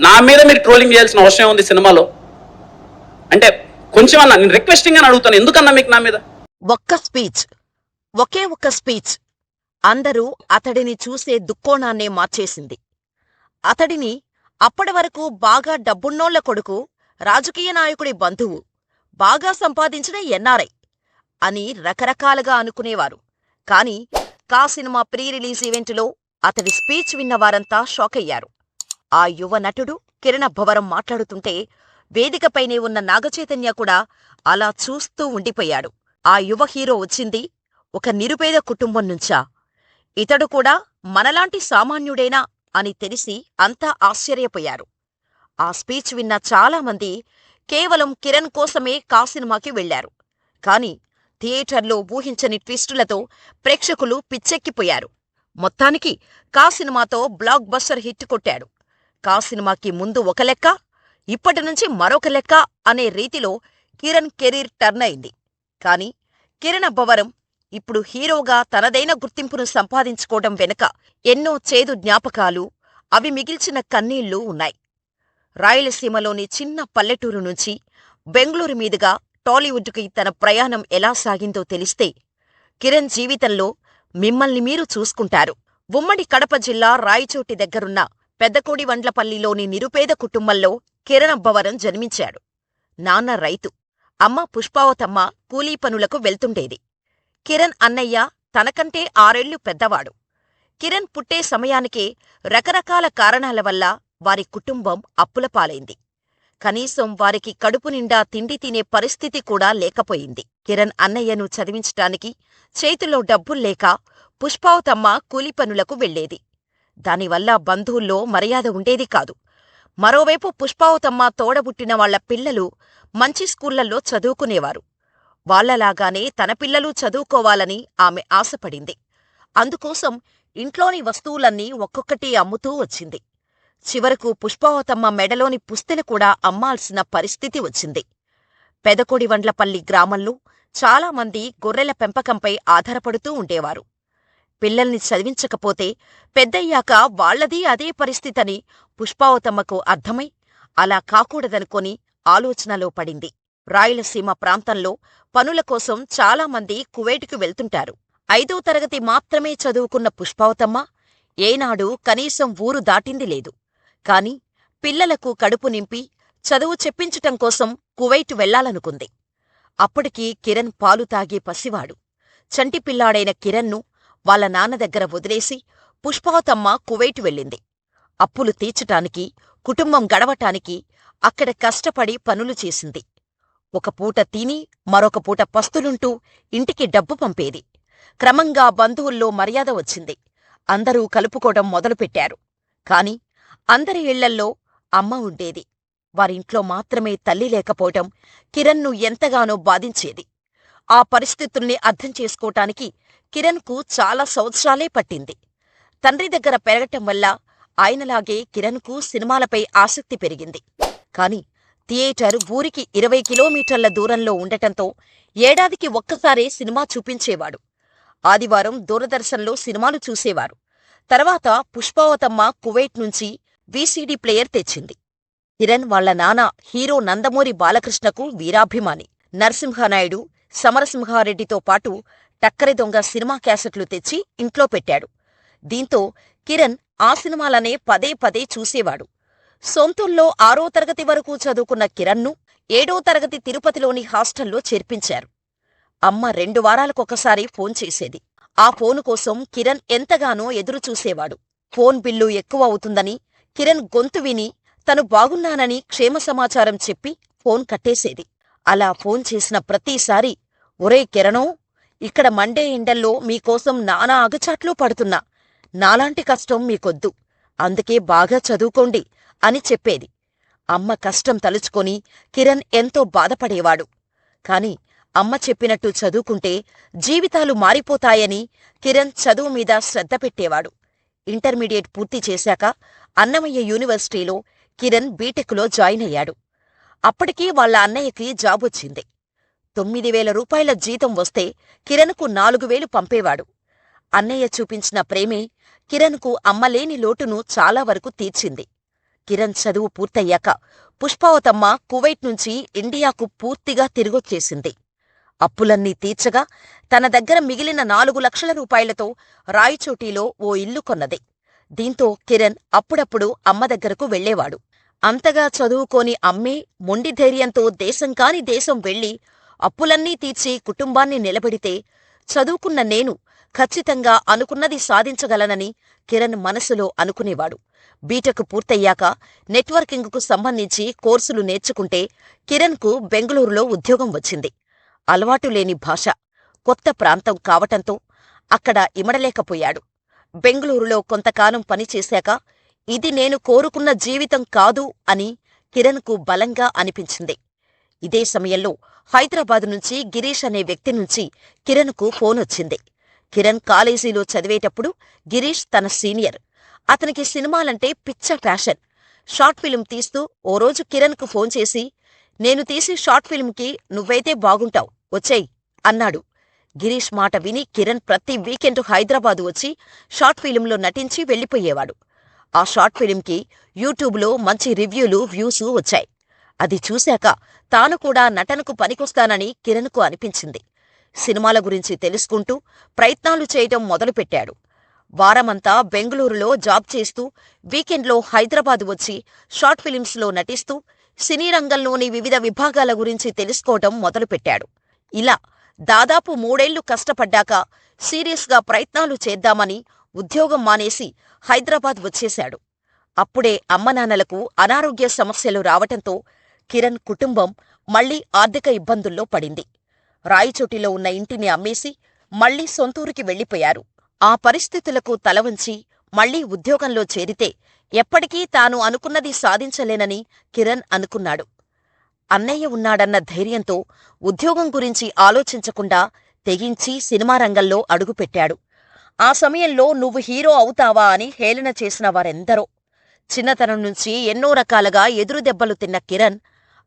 నా మీద మీరు ట్రోలింగ్ చేయాల్సిన అవసరం ఉంది సినిమాలో అంటే కొంచెం అన్నా నేను రిక్వెస్టింగ్ అని అడుగుతాను, ఎందుకన్నా మీకు నా మీద? ఒకే ఒక్క స్పీచ్ అందరూ అతడిని చూసే దుక్కోణాన్నే మార్చేసింది. అతడిని అప్పటి వరకు బాగా డబ్బున్నోళ్ల కొడుకు, రాజకీయ నాయకుడి బంధువు, బాగా సంపాదించిన ఎన్ఆర్ఐ అని రకరకాలుగా అనుకునేవారు. కాని కా సినిమా ప్రీ రిలీజ్ ఈవెంటులో అతడి స్పీచ్ విన్నవారంతా షాకయ్యారు. ఆ యువ నటుడు కిరణ్ అబ్బవరం మాట్లాడుతుంటే వేదికపైనే ఉన్న నాగచైతన్య కూడా అలా చూస్తూ ఉండిపోయాడు. ఆ యువ హీరో వచ్చింది ఒక నిరుపేద కుటుంబం నుంచా? ఇతడు కూడా మనలాంటి సామాన్యుడేనా అని తెలిసి అంతా ఆశ్చర్యపోయారు. ఆ స్పీచ్ విన్న చాలామంది కేవలం కిరణ్ కోసమే కా సినిమాకి వెళ్లారు. కాని థియేటర్లో ఊహించని ట్విస్టులతో ప్రేక్షకులు పిచ్చెక్కిపోయారు. మొత్తానికి కా సినిమాతో బ్లాక్ బస్టర్ హిట్ కొట్టాడు. కా సినిమాకి ముందు ఒక లెక్క, ఇప్పటి నుంచి మరొక లెక్క అనే రీతిలో కిరణ్ కెరీర్ టర్న్ అయింది. కాని కిరణ్ అబ్బవరం ఇప్పుడు హీరోగా తనదైన గుర్తింపును సంపాదించుకోవడం వెనుక ఎన్నో చేదు జ్ఞాపకాలు, అవి మిగిల్చిన కన్నీళ్లు ఉన్నాయి. రాయలసీమలోని చిన్న పల్లెటూరు నుంచి బెంగళూరు మీదుగా టాలీవుడ్కి తన ప్రయాణం ఎలా సాగిందో తెలిస్తే కిరణ్ జీవితంలో మిమ్మల్ని మీరు చూసుకుంటారు. ఉమ్మడి కడప జిల్లా రాయచోటి దగ్గరున్న పెద్దకోడివండ్లపల్లిలోని నిరుపేద కుటుంబంలో కిరణ్ అబ్బవరం జన్మించాడు. నాన్న రైతు, అమ్మ పుష్పావతమ్మ కూలీ పనులకు వెళ్తుండేది. కిరణ్ అన్నయ్య తనకంటే 6 ఏళ్లు పెద్దవాడు. కిరణ్ పుట్టే సమయానికే రకరకాల కారణాల వల్ల వారి కుటుంబం అప్పులపాలైంది. కనీసం వారికి కడుపు నిండా తిండి తినే పరిస్థితి కూడా లేకపోయింది. కిరణ్ అన్నయ్యను చదివించటానికి చేతిలో డబ్బుల్లేక పుష్పావతమ్మ కూలి పనులకు వెళ్లేది. దానివల్ల బంధువుల్లో మర్యాద ఉండేది కాదు. మరోవైపు పుష్పావతమ్మ తోడబుట్టిన వాళ్ల పిల్లలు మంచి స్కూళ్లలో చదువుకునేవారు. వాళ్లలాగానే తన పిల్లలు చదువుకోవాలని ఆమె ఆశపడింది. అందుకోసం ఇంట్లోని వస్తువులన్నీ ఒక్కొక్కటి అమ్ముతూ వచ్చింది. చివరకు పుష్పావతమ్మ మెడలోని పుస్తెలు కూడా అమ్మాల్సిన పరిస్థితి వచ్చింది. పెదకొడివండ్లపల్లి గ్రామంలో చాలామంది గొర్రెల పెంపకంపై ఆధారపడుతూ ఉండేవారు. పిల్లల్ని చదివించకపోతే పెద్దయ్యాక వాళ్లదీ అదే పరిస్థితని పుష్పావతమ్మకు అర్థమై అలా కాకూడదనుకొని ఆలోచనలో పడింది. రాయలసీమ ప్రాంతంలో పనుల కోసం చాలామంది కువైట్కు వెళ్తుంటారు. 5వ తరగతి మాత్రమే చదువుకున్న పుష్పావతమ్మ ఏనాడు కనీసం ఊరు దాటింది లేదు. కాని పిల్లలకు కడుపు నింపి చదువు చెప్పించటం కోసం కువైట్ వెళ్లాలనుకుంది. అప్పటికి కిరణ్ పాలు తాగే పసివాడు. చంటిపిల్లాడైన కిరణ్ను వాళ్ల నాన్న దగ్గర వదిలేసి పుష్పావతమ్మ కువైట్ వెళ్ళింది. అప్పులు తీర్చటానికి, కుటుంబం గడవటానికి అక్కడ కష్టపడి పనులు చేసింది. ఒక పూట తిని మరొక పూట పస్తులుంటూ ఇంటికి డబ్బు పంపేది. క్రమంగా బంధువుల్లో మర్యాద వచ్చింది. అందరూ కలుపుకోవడం మొదలుపెట్టారు. కాని అందరి ఇళ్లల్లో అమ్మ ఉండేది. వారింట్లో మాత్రమే తల్లి లేకపోవటం కిరణ్ను ఎంతగానో బాధించేది. ఆ పరిస్థితుల్ని అర్థం చేసుకోటానికి కిరణ్కు చాలా సంవత్సరాలే పట్టింది. తండ్రి దగ్గర పెరగటం వల్ల ఆయనలాగే కిరణ్కు సినిమాలపై ఆసక్తి పెరిగింది. కాని థియేటర్ ఊరికి 20 కిలోమీటర్ల దూరంలో ఉండటంతో ఏడాదికి ఒక్కసారే సినిమా చూపించేవాడు. ఆదివారం దూరదర్శన్లో సినిమాలు చూసేవారు. తర్వాత పుష్పావతమ్మ కువైట్ నుంచి వీసీడీ ప్లేయర్ తెచ్చింది. కిరణ్ వాళ్ల నాన్న హీరో నందమూరి బాలకృష్ణకు వీరాభిమాని. నరసింహానాయుడు, సమరసింహారెడ్డితో పాటు టక్కరి దొంగ సినిమా క్యాసెట్లు తెచ్చి ఇంట్లో పెట్టాడు. దీంతో కిరణ్ ఆ సినిమాలనే పదే పదే చూసేవాడు. సొంతూల్లో 6వ తరగతి వరకు చదువుకున్న కిరణ్ను 7వ తరగతి తిరుపతిలోని హాస్టల్లో చేర్పించారు. అమ్మ 2 వారాలకొకసారి ఫోన్ చేసేది. ఆ ఫోను కోసం కిరణ్ ఎంతగానో ఎదురుచూసేవాడు. ఫోన్ బిల్లు ఎక్కువ అవుతుందని కిరణ్ గొంతు విని తను బాగున్నానని క్షేమ సమాచారం చెప్పి ఫోన్ కట్టేసేది. అలా ఫోన్ చేసిన ప్రతిసారీ, ఒరే కిరణో, ఇక్కడ మండే ఎండల్లో మీకోసం నానా అగచాట్లు పడుతున్నా. నాలాంటి కష్టం మీకొద్దు, అందుకే బాగా చదువుకోండి అని చెప్పేది. అమ్మ కష్టం తలుచుకొని కిరణ్ ఎంతో బాధపడేవాడు. కాని అమ్మ చెప్పినట్టు చదువుకుంటే జీవితాలు మారిపోతాయని కిరణ్ చదువు మీద శ్రద్ధ పెట్టేవాడు. ఇంటర్మీడియట్ పూర్తి చేశాక అన్నమయ్య యూనివర్సిటీలో కిరణ్ బీటెక్లో జాయిన్ అయ్యాడు. అప్పటికీ వాళ్ల అన్నయ్యకి జాబొచ్చింది. 9,000 రూపాయల జీతం వస్తే కిరణ్కు 4,000 పంపేవాడు. అన్నయ్య చూపించిన ప్రేమే కిరణ్కు అమ్మలేని లోటును చాలా వరకు తీర్చింది. కిరణ్ చదువు పూర్తయ్యాక పుష్పావతమ్మ కువైట్ నుంచి ఇండియాకు పూర్తిగా తిరిగొచ్చేసింది. అప్పులన్నీ తీర్చగా తన దగ్గర మిగిలిన 4 లక్షల రూపాయలతో రాయచోటిలో ఓ ఇల్లు కొన్నది. దీంతో కిరణ్ అప్పుడప్పుడు అమ్మ దగ్గరకు వెళ్లేవాడు. అంతగా చదువుకోని అమ్మే మొండి ధైర్యంతో దేశం కాని దేశం వెళ్లి అప్పులన్నీ తీర్చి కుటుంబాన్ని నిలబెడితే చదువుకున్న నేను ఖచ్చితంగా అనుకున్నది సాధించగలనని కిరణ్ మనసులో అనుకునేవాడు. బీటెక్ పూర్తయ్యాక నెట్వర్కింగ్కు సంబంధించి కోర్సులు నేర్చుకుంటే కిరణ్కు బెంగళూరులో ఉద్యోగం వచ్చింది. అలవాటు లేని భాష, కొత్త ప్రాంతం కావటంతో అక్కడ ఇమడలేకపోయాడు. బెంగళూరులో కొంతకాలం పనిచేశాక ఇది నేను కోరుకున్న జీవితం కాదు అని కిరణ్కు బలంగా అనిపించింది. ఇదే సమయంలో హైదరాబాదు నుంచి గిరీష్ అనే వ్యక్తి నుంచి కిరణ్కు ఫోనొచ్చింది. కిరణ్ కాలేజీలో చదివేటప్పుడు గిరీష్ తన సీనియర్. అతనికి సినిమాలంటే పిచ్చ ప్యాషన్. షార్ట్ ఫిల్మ్ తీస్తూ ఓ రోజు కిరణ్కు ఫోన్ చేసి, నేను తీసి షార్ట్ ఫిల్మ్కి నువ్వైతే బాగుంటావు, వచ్చేయ్ అన్నాడు. గిరీష్ మాట విని కిరణ్ ప్రతి వీకెండ్ హైదరాబాదు వచ్చి షార్ట్ ఫిల్మ్లో నటించి వెళ్లిపోయేవాడు. ఆ షార్ట్ ఫిల్మ్కి యూట్యూబ్లో మంచి రివ్యూలు, వ్యూసు వచ్చాయి. అది చూశాక తాను కూడా నటనకు పనికొస్తానని కిరణ్కు అనిపించింది. సినిమాల గురించి తెలుసుకుంటూ ప్రయత్నాలు చేయటం మొదలుపెట్టాడు. వారమంతా బెంగళూరులో జాబ్ చేస్తూ వీకెండ్లో హైదరాబాదు వచ్చి షార్ట్ ఫిలిమ్స్లో నటిస్తూ సినీ రంగంలోని వివిధ విభాగాల గురించి తెలుసుకోవటం మొదలుపెట్టాడు. ఇలా దాదాపు 3 ఏళ్లు కష్టపడ్డాక సీరియస్గా ప్రయత్నాలు చేద్దామని ఉద్యోగం మానేసి హైదరాబాద్ వచ్చేశాడు. అప్పుడే అమ్మనాన్నలకు అనారోగ్య సమస్యలు రావటంతో కిరణ్ కుటుంబం మళ్లీ ఆర్థిక ఇబ్బందుల్లో పడింది. రాయచోటిలో ఉన్న ఇంటిని అమ్మేసి మళ్లీ సొంతూరికి వెళ్లిపోయారు. ఆ పరిస్థితులకు తలవంచి మళ్లీ ఉద్యోగంలో చేరితే ఎప్పటికీ తాను అనుకున్నది సాధించలేనని కిరణ్ అనుకున్నాడు. అన్నయ్య ఉన్నాడన్న ధైర్యంతో ఉద్యోగం గురించి ఆలోచించకుండా తెగించి సినిమా రంగంలో అడుగుపెట్టాడు. ఆ సమయంలో నువ్వు హీరో అవుతావా అని హేళన చేసిన వారెందరో. చిన్నతనం నుంచి ఎన్నో రకాలుగా ఎదురుదెబ్బలు తిన్న కిరణ్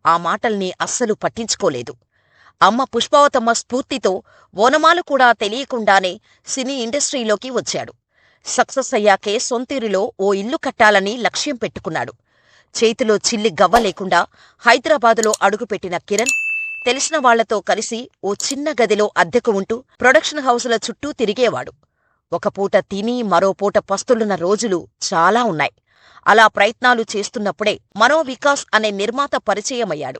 ఆ మాటల్ని అస్సలు పట్టించుకోలేదు. అమ్మ పుష్పావతమ్మ స్ఫూర్తితో ఓనమాలు కూడా తెలియకుండానే సినీ ఇండస్ట్రీలోకి వచ్చాడు. సక్సెస్ అయ్యాకే సొంతూరిలో ఓ ఇల్లు కట్టాలని లక్ష్యం పెట్టుకున్నాడు. చేతిలో చిల్లి గవ్వ లేకుండా హైదరాబాదులో అడుగుపెట్టిన కిరణ్ తెలిసిన వాళ్లతో కలిసి ఓ చిన్న గదిలో అద్దెకు ఉంటూ ప్రొడక్షన్ హౌసుల చుట్టూ తిరిగేవాడు. ఒక పూట తిని మరో పూట పస్తులున్న రోజులు చాలా ఉన్నాయి. అలా ప్రయత్నాలు చేస్తున్నప్పుడే మనో వికాస్ అనే నిర్మాత పరిచయమయ్యాడు.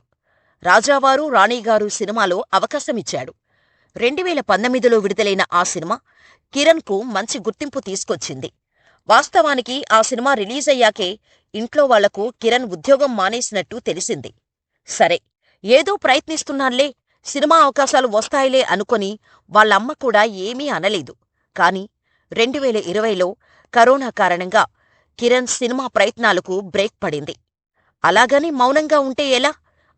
రాజావారు రాణిగారు సినిమాలో అవకాశమిచ్చాడు. 2019లో విడుదలైన ఆ సినిమా కిరణ్కు మంచి గుర్తింపు తీసుకొచ్చింది. వాస్తవానికి ఆ సినిమా రిలీజయ్యాకే ఇంట్లో వాళ్లకు కిరణ్ ఉద్యోగం మానేసినట్టు తెలిసింది. సరే, ఏదో ప్రయత్నిస్తున్నాన్లే, సినిమా అవకాశాలు వస్తాయిలే అనుకొని వాళ్ళమ్మ కూడా ఏమీ అనలేదు. కాని 2020లో కరోనా కారణంగా కిరణ్ సినిమా ప్రయత్నాలకు బ్రేక్ పడింది. అలాగని మౌనంగా ఉంటే ఎలా?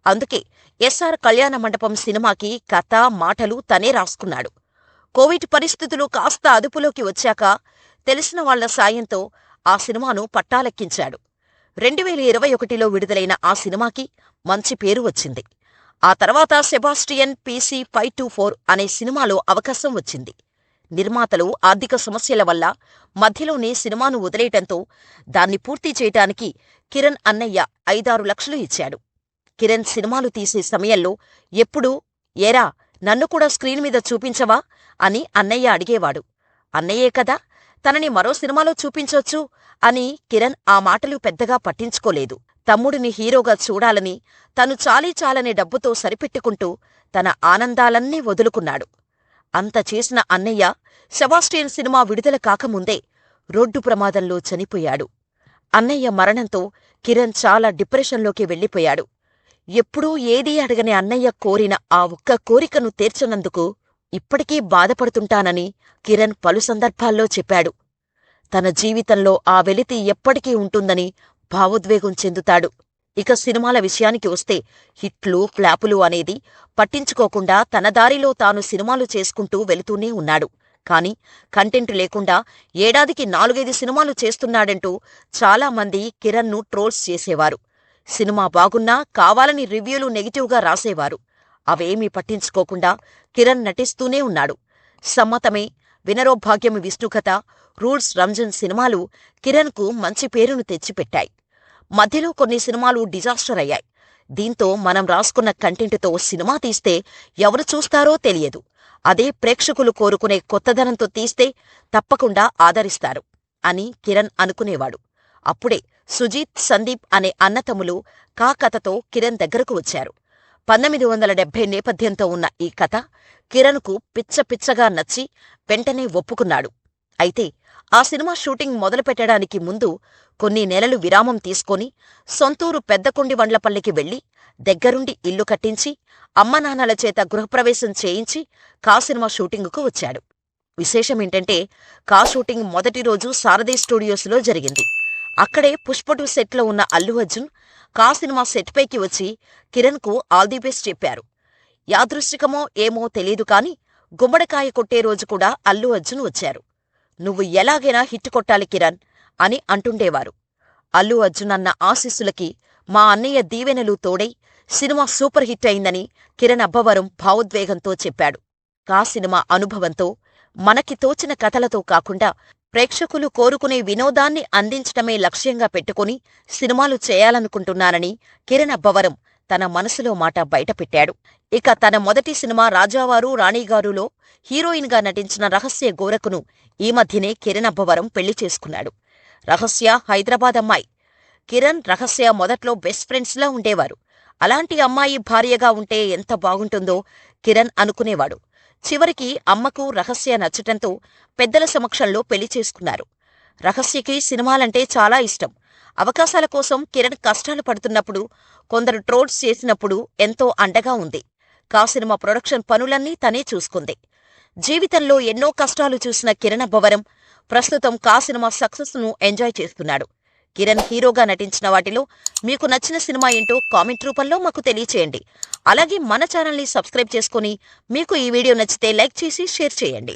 అందుకే ఎస్ఆర్ కళ్యాణ మండపం సినిమాకి కథ, మాటలు తనే రాసుకున్నాడు. కోవిడ్ పరిస్థితులు కాస్త అదుపులోకి వచ్చాక తెలిసిన వాళ్ల సాయంతో ఆ సినిమాను పట్టాలెక్కించాడు. 2021లో విడుదలైన ఆ సినిమాకి మంచి పేరు వచ్చింది. ఆ తర్వాత సెబాస్టియన్ PC 524 అనే సినిమాలో అవకాశం వచ్చింది. నిర్మాతలు ఆర్థిక సమస్యల వల్ల మధ్యలోనే సినిమాను వదిలేయటంతో దాన్ని పూర్తి చేయటానికి కిరణ్ అన్నయ్య 5-6 లక్షలు ఇచ్చాడు. కిరణ్ సినిమాలు తీసే సమయంలో ఎప్పుడూ ఏరా నన్ను కూడా స్క్రీన్ మీద చూపించవా అని అన్నయ్య అడిగేవాడు. అన్నయ్యే కదా, తనని మరో సినిమాలో చూపించొచ్చు అని కిరణ్ ఆ మాటలు పెద్దగా పట్టించుకోలేదు. తమ్ముడిని హీరోగా చూడాలని తను చాలీ డబ్బుతో సరిపెట్టుకుంటూ తన ఆనందాలన్నీ వదులుకున్నాడు. అంత చేసిన అన్నయ్య సెబాస్టియన్ సినిమా విడుదల కాకముందే రోడ్డు ప్రమాదంలో చనిపోయాడు. అన్నయ్య మరణంతో కిరణ్ చాలా డిప్రెషన్లోకి వెళ్లిపోయాడు. ఎప్పుడూ ఏదీ అడగని అన్నయ్య కోరిన ఆ ఒక్క కోరికను తీర్చనందుకు ఇప్పటికీ బాధపడుతుంటానని కిరణ్ పలు సందర్భాల్లో చెప్పాడు. తన జీవితంలో ఆ వెలితి ఎప్పటికీ ఉంటుందని భావోద్వేగం చెందుతాడు. ఇక సినిమాల విషయానికి వస్తే హిట్లు, ఫ్లాపులు అనేది పట్టించుకోకుండా తన దారిలో తాను సినిమాలు చేసుకుంటూ వెళుతూనే ఉన్నాడు. కాని కంటెంట్ లేకుండా ఏడాదికి 4-5 సినిమాలు చేస్తున్నాడంటూ చాలామంది కిరణ్ను ట్రోల్స్ చేసేవారు. సినిమా బాగున్నా కావాలని రివ్యూలు నెగిటివ్గా రాసేవారు. అవేమీ పట్టించుకోకుండా కిరణ్ నటిస్తూనే ఉన్నాడు. సమ్మతమే, వినరో భాగ్యం విష్ణుకథ, రూల్స్ రంజన్ సినిమాలు కిరణ్కు మంచి పేరును తెచ్చిపెట్టాయి. మధ్యలో కొన్ని సినిమాలు డిజాస్టర్ అయ్యాయి. దీంతో మనం రాసుకున్న కంటెంట్తో సినిమా తీస్తే ఎవరు చూస్తారో తెలియదు. అదే ప్రేక్షకులు కోరుకునే కొత్తదనంతో తీస్తే తప్పకుండా ఆదరిస్తారు అని కిరణ్ అనుకునేవాడు. అప్పుడే సుజీత్, సందీప్ అనే అన్నతమ్ములు కథతో కిరణ్ దగ్గరకు వచ్చారు. 1970 నేపథ్యంతో ఉన్న ఈ కథ కిరణ్కు పిచ్చగా నచ్చి వెంటనే ఒప్పుకున్నాడు. అయితే ఆ సినిమా షూటింగ్ మొదలుపెట్టడానికి ముందు కొన్ని నెలలు విరామం తీసుకొని సొంతూరు పెద్దకొండివండ్లపల్లికి వెళ్లి దగ్గరుండి ఇల్లు కట్టించి అమ్మనాన్నల చేత గృహప్రవేశం చేయించి సినిమా షూటింగుకు వచ్చాడు. విశేషమేంటంటే షూటింగ్ మొదటి రోజు సారథి స్టూడియోస్లో జరిగింది. అక్కడే పుష్ప 2 సెట్లో ఉన్న అల్లు అర్జున్ సినిమా సెట్ పైకి వచ్చి కిరణ్కు ఆల్ ది బెస్ట్ చెప్పారు. యాదృశ్చికమో ఏమో తెలీదు కాని గుమ్మడికాయ కొట్టే రోజు కూడా అల్లు అర్జున్ వచ్చారు. నువ్వు ఎలాగైనా హిట్ కొట్టాలి కిరణ్ అని అంటుండేవారు. అల్లు అర్జున్ అన్న ఆశీస్సులకి మా అన్నయ్య దీవెనలు తోడై సినిమా సూపర్ హిట్ అయిందని కిరణ్ అబ్బవరం భావోద్వేగంతో చెప్పాడు. సినిమా అనుభవంతో మనకి తోచిన కథలతో కాకుండా ప్రేక్షకులు కోరుకునే వినోదాన్ని అందించటమే లక్ష్యంగా పెట్టుకుని సినిమాలు చేయాలనుకుంటున్నానని కిరణ్ అబ్బవరం తన మనసులో మాట బయటపెట్టాడు. ఇక తన మొదటి సినిమా రాజావారు రాణిగారులో హీరోయిన్గా నటించిన రహస్య గోరకును ఈ మధ్యనే కిరణ్ అబ్బవరం పెళ్లి చేసుకున్నాడు. రహస్య హైదరాబాద్ అమ్మాయి. కిరణ్, రహస్య మొదట్లో బెస్ట్ ఫ్రెండ్స్లా ఉండేవారు. అలాంటి అమ్మాయి భార్యగా ఉంటే ఎంత బాగుంటుందో కిరణ్ అనుకునేవాడు. చివరికి అమ్మకు రహస్య నచ్చటంతో పెద్దల సమక్షంలో పెళ్లి చేసుకున్నారు. రహస్యకి సినిమాలంటే చాలా ఇష్టం. అవకాశాల కోసం కిరణ్ కష్టాలు పడుతున్నప్పుడు, కొందరు ట్రోల్స్ చేసినప్పుడు ఎంతో అండగా ఉంది. సినిమా ప్రొడక్షన్ పనులన్నీ తనే చూసుకుంది. జీవితంలో ఎన్నో కష్టాలు చూసిన కిరణ్ అబ్బవరం ప్రస్తుతం సినిమా సక్సెస్ను ఎంజాయ్ చేస్తున్నాడు. కిరణ్ హీరోగా నటించిన వాటిలో మీకు నచ్చిన సినిమా ఏంటో కామెంట్ రూపంలో మాకు తెలియచేయండి. అలాగే మన ఛానల్ని సబ్స్క్రైబ్ చేసుకుని మీకు ఈ వీడియో నచ్చితే లైక్ చేసి షేర్ చేయండి.